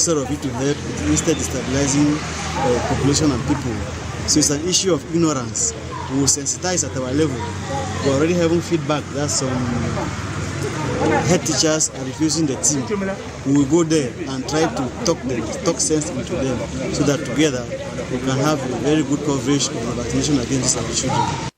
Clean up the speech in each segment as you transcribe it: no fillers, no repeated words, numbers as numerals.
instead of it to help, it instead destabilizing population and people. So it's an issue of ignorance. We will sensitize at our level. We're already having feedback that some head teachers are refusing the team. We will go there and try to talk sense into them so that together we can have a very good coverage of the vaccination against our children.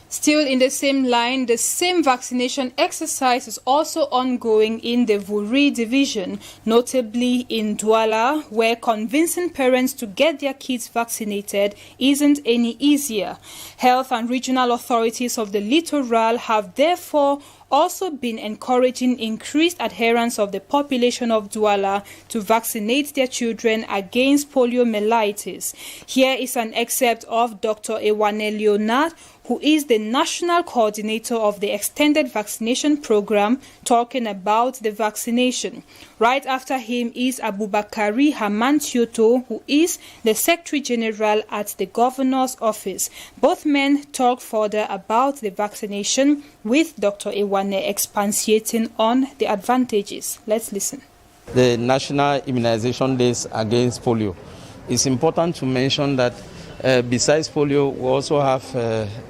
Still in the same line, the same vaccination exercise is also ongoing in the Vuri division, notably in Douala, where convincing parents to get their kids vaccinated isn't any easier. Health and regional authorities of the littoral have therefore also been encouraging increased adherence of the population of Douala to vaccinate their children against poliomyelitis. Here is an excerpt of Dr. Ewane Leonard, who is the national coordinator of the extended vaccination program, talking about the vaccination. Right after him is Abubakari Hamantioto, who is the Secretary General at the Governor's Office. Both men talk further about the vaccination, with Dr. Ewane expatiating on the advantages. Let's listen. The National Immunization Days against polio. It's important to mention that besides polio, we also have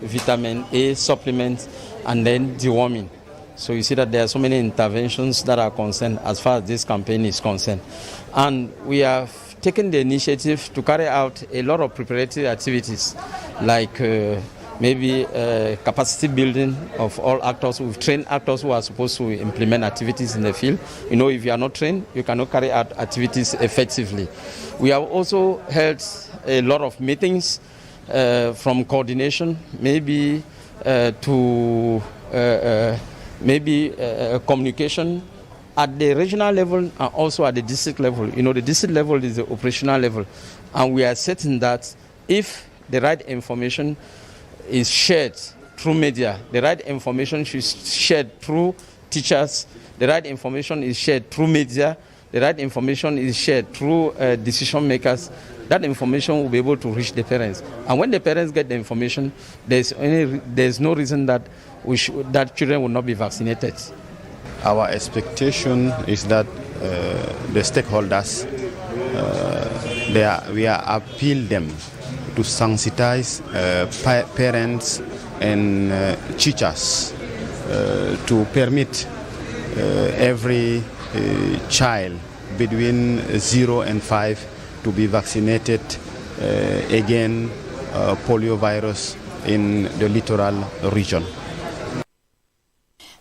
vitamin A supplements and then deworming. So you see that there are so many interventions that are concerned as far as this campaign is concerned. And we have taken the initiative to carry out a lot of preparatory activities like maybe capacity building of all actors. We've trained actors who are supposed to implement activities in the field. You know, if you are not trained, you cannot carry out activities effectively. We have also held a lot of meetings from coordination, maybe to communication at the regional level and also at the district level. You know, the district level is the operational level. And we are certain that if the right information is shared through media, the right information is shared through teachers, the right information is shared through media, the right information is shared through decision makers, that information will be able to reach the parents. And when the parents get the information, there's no reason that that children will not be vaccinated. Our expectation is that the stakeholders, we are appeal them to sensitize parents and teachers to permit every child between 0 and 5 to be vaccinated against poliovirus in the littoral region.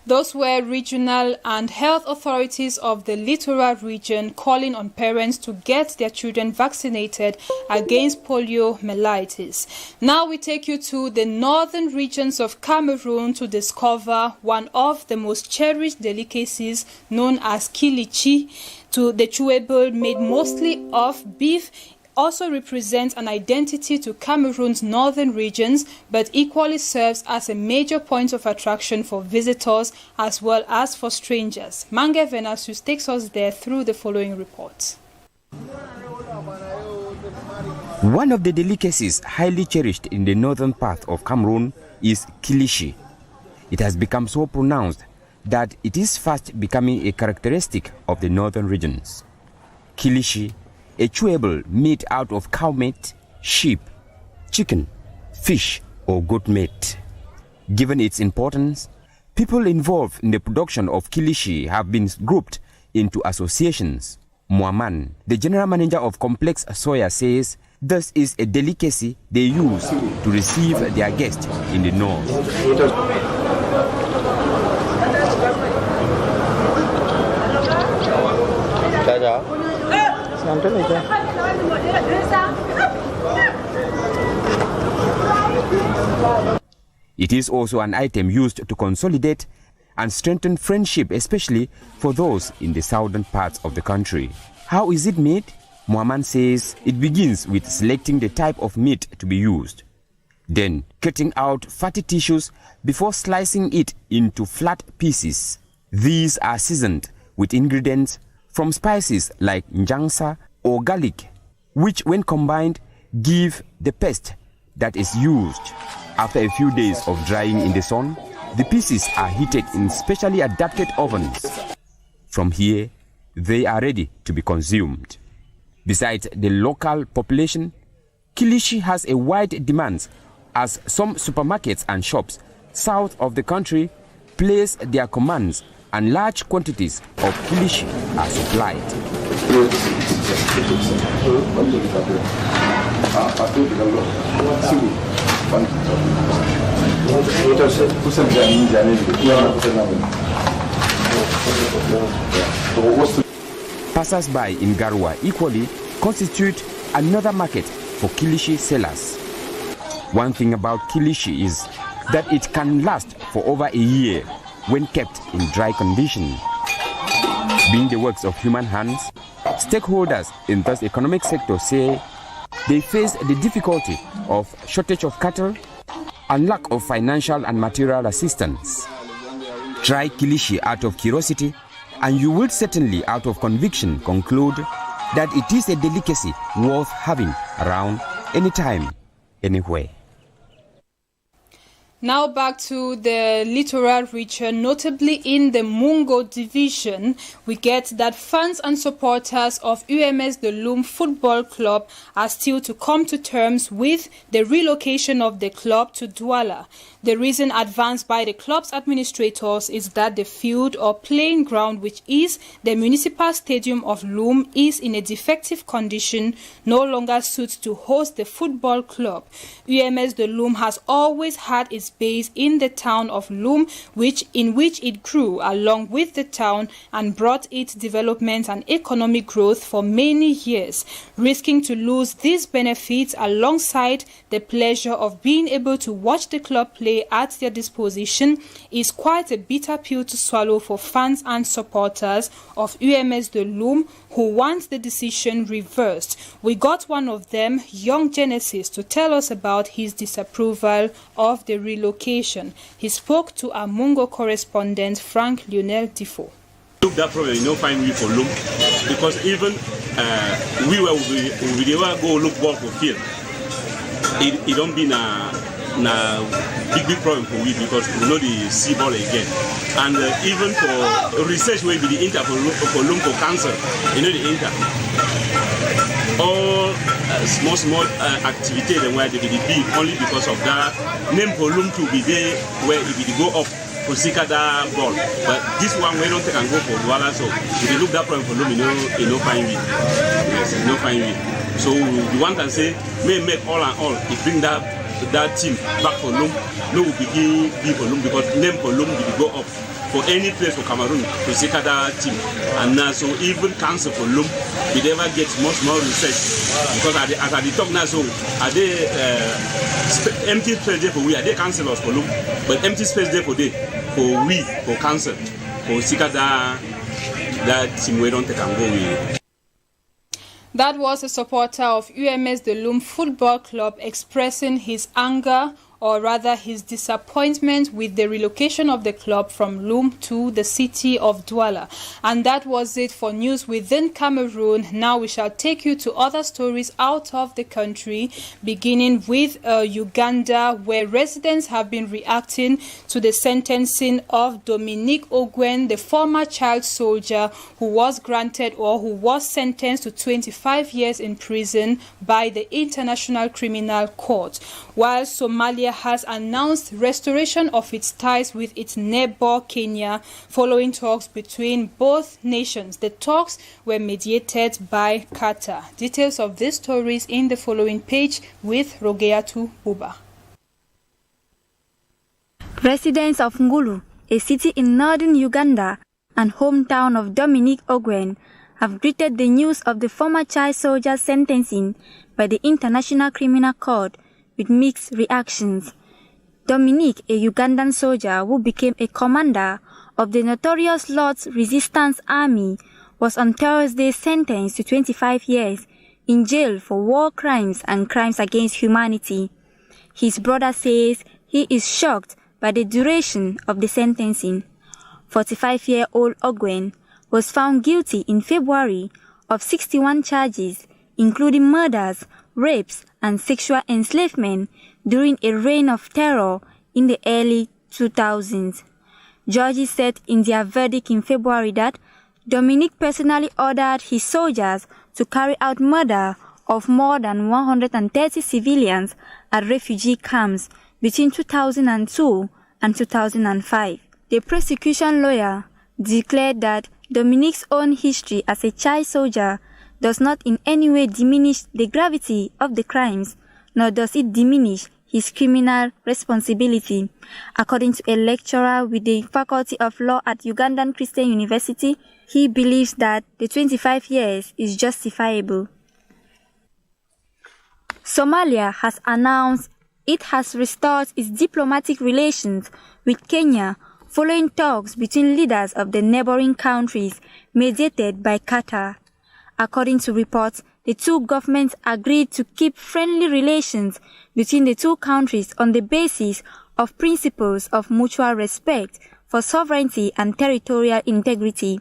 Those were regional and health authorities of the littoral region calling on parents to get their children vaccinated against poliomyelitis. Now we take you to the northern regions of Cameroon to discover one of the most cherished delicacies known as kilichi. The chewable made mostly of beef also represents an identity to Cameroon's northern regions, but equally serves as a major point of attraction for visitors as well as for strangers. Mange Venasius takes us there through the following reports. One of the delicacies highly cherished in the northern part of Cameroon is kilichi. It has become so pronounced that it is fast becoming a characteristic of the northern regions. Kilichi, a chewable meat out of cow meat, sheep, chicken, fish or goat meat. Given its importance, people involved in the production of kilichi have been grouped into associations. Muaman, the general manager of Complex Soya, says this is a delicacy they use to receive their guests in the north. It is also an item used to consolidate and strengthen friendship, especially for those in the southern parts of the country. How is it made? Muaman says it begins with selecting the type of meat to be used, then cutting out fatty tissues before slicing it into flat pieces. These are seasoned with ingredients from spices like njangsa or garlic, which when combined give the paste that is used. After a few days of drying in the sun, the pieces are heated in specially adapted ovens. From here, they are ready to be consumed. Besides the local population, Kilishi has a wide demand as some supermarkets and shops south of the country place their commands and large quantities of Kilishi are supplied. Passers-by in Garua equally constitute another market for Kilishi sellers. One thing about Kilishi is that it can last for over a year when kept in dry condition. Being the works of human hands, stakeholders in this economic sector say they face the difficulty of shortage of cattle and lack of financial and material assistance. Try Kilishi out of curiosity and you will certainly, out of conviction, conclude that it is a delicacy worth having around anytime, anywhere. Now back to the littoral region, notably in the Mungo division, we get that fans and supporters of UMS the Loom Football Club are still to come to terms with the relocation of the club to Douala. The reason advanced by the club's administrators is that the field or playing ground, which is the municipal stadium of Loom, is in a defective condition, no longer suits to host the football club. UMS the Loom has always had its base in the town of Loom, in which it grew along with the town and brought its development and economic growth for many years. Risking to lose these benefits alongside the pleasure of being able to watch the club play at their disposition is quite a bitter pill to swallow for fans and supporters of UMS the Loom who want the decision reversed. We got one of them, Young Genesis, to tell us about his disapproval of the relocation. He spoke to our Mungo correspondent Frank Lionel Defoe. Look, that problem is not fine for Loom because even we will go look ball for field. It don't be na big problem for we because we know the see ball again, and even for research will be the inter for Loom for cancer, you know the inter all small activity and where they be big only because of that name for Loom to be there where it will go up for Sikada ball, but this one we don't take and go for Douala, so if you look that problem for Loom, you know fine with yes, you know fine with. So the one can say may make all and all it bring that team back for Loom. No will begin be for Loom because name for Loom will go up for any place for Cameroon to see that team. And now so even council for Loom we never get much more research because as I talk now, so are they empty space there for we, are they councillors for Loom, but empty space there for they for we for council for see that team we don't take and go with. That was a supporter of UMS the Loom Football Club expressing his anger, or rather his disappointment with the relocation of the club from Loom to the city of Douala. And that was it for news within Cameroon. Now we shall take you to other stories out of the country, beginning with Uganda, where residents have been reacting to the sentencing of Dominique Ongwen, the former child soldier who was granted or who was sentenced to 25 years in prison by the International Criminal Court. While Somalia has announced restoration of its ties with its neighbor Kenya following talks between both nations. The talks were mediated by Qatar. Details of these stories in the following page with Rogeatu Buba. Residents of Ngulu, a city in northern Uganda and hometown of Dominique Ongwen, have greeted the news of the former child soldier's sentencing by the International Criminal Court with mixed reactions. Dominique, a Ugandan soldier who became a commander of the notorious Lord's Resistance Army, was on Thursday sentenced to 25 years in jail for war crimes and crimes against humanity. His brother says he is shocked by the duration of the sentencing. 45-year-old Ongwen was found guilty in February of 61 charges, including murders, rapes, and sexual enslavement during a reign of terror in the early 2000s. Judges said in their verdict in February that Dominique personally ordered his soldiers to carry out murder of more than 130 civilians at refugee camps between 2002 and 2005. The prosecution lawyer declared that Dominique's own history as a child soldier does not in any way diminish the gravity of the crimes, nor does it diminish his criminal responsibility. According to a lecturer with the Faculty of Law at Ugandan Christian University, he believes that the 25 years is justifiable. Somalia has announced it has restored its diplomatic relations with Kenya following talks between leaders of the neighboring countries mediated by Qatar. According to reports, the two governments agreed to keep friendly relations between the two countries on the basis of principles of mutual respect for sovereignty and territorial integrity.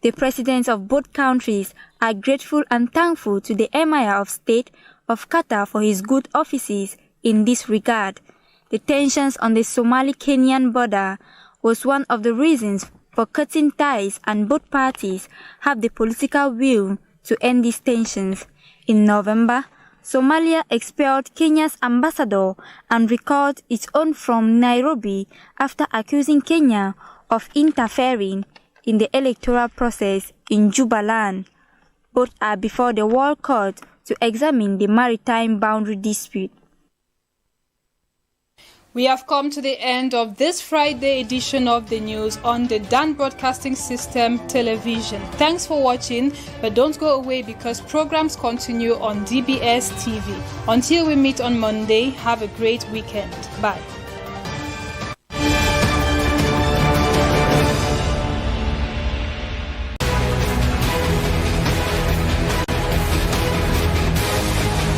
The presidents of both countries are grateful and thankful to the Emir of State of Qatar for his good offices in this regard. The tensions on the Somali-Kenyan border was one of the reasons for cutting ties, and both parties have the political will to end these tensions. In November, Somalia expelled Kenya's ambassador and recalled its own from Nairobi after accusing Kenya of interfering in the electoral process in Jubaland. Both are before the World Court to examine the maritime boundary dispute. We have come to the end of this Friday edition of the news on the Dan Broadcasting System television. Thanks for watching, but don't go away because programs continue on DBS TV. Until we meet on Monday, have a great weekend. Bye.